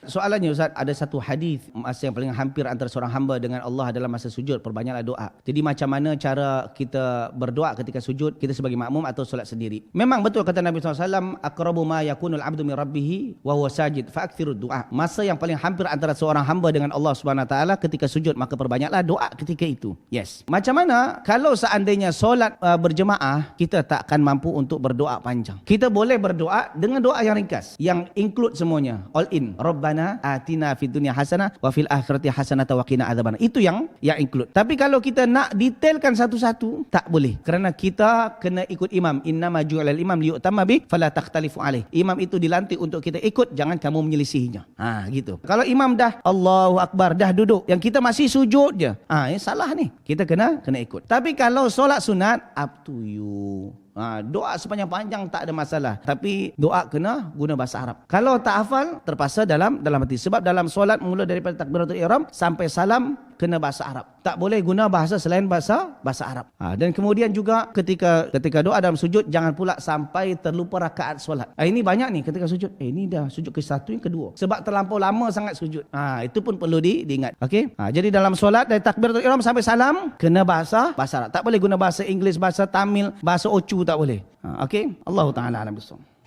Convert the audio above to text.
Soalannya Ustaz, ada satu hadis masa yang paling hampir antara seorang hamba dengan Allah dalam masa sujud, perbanyaklah doa. Jadi macam mana cara kita berdoa ketika sujud, kita sebagai makmum atau solat sendiri? Memang betul kata Nabi SAW, aqrabu ma yakunul abdu min rabbih wa huwa sajid fa'akthirud du'a. Masa yang paling hampir antara seorang hamba dengan Allah Subhanahu wa taala ketika sujud, maka perbanyaklah doa ketika itu. Yes. Macam mana kalau seandainya solat berjemaah, kita tak akan mampu untuk berdoa panjang. Kita boleh berdoa dengan doa yang ringkas, yang include semuanya, all in. Rabbana atina fid dunya hasanah wa fil akhirati hasanah wa qina adzabannar. Itu yang include. Tapi kalau kita nak detailkan satu-satu, tak boleh. Kerana kita kena ikut imam. Innama ju'ilal imam liyu'tamma bih fala takhtalifu alaih. Imam itu dilantik untuk kita ikut, jangan kamu menyelisihinya. Gitu. Kalau imam dah Allahu Akbar, dah duduk, yang kita masih sujud je, salah ni. Kita kena ikut. Tapi kalau solat sunat, up to you. Doa sepanjang-panjang tak ada masalah. Tapi doa kena guna bahasa Arab. Kalau tak hafal, terpaksa dalam hati. Sebab dalam solat mula daripada takbiratul ihram sampai salam kena bahasa Arab. Tak boleh guna bahasa selain bahasa Arab. Dan kemudian juga ketika doa dalam sujud, jangan pula sampai terlupa rakaat solat. Ini banyak ni ketika sujud. Ini dah sujud ke satu, yang kedua. Sebab terlampau lama sangat sujud. Itu pun perlu diingat. Okey. Jadi dalam solat dari takbiratul ihram sampai salam kena bahasa Arab. Tak boleh guna bahasa Inggeris, bahasa Tamil, bahasa Ocu, tak boleh. Okey. Allah Taala alam bisawab.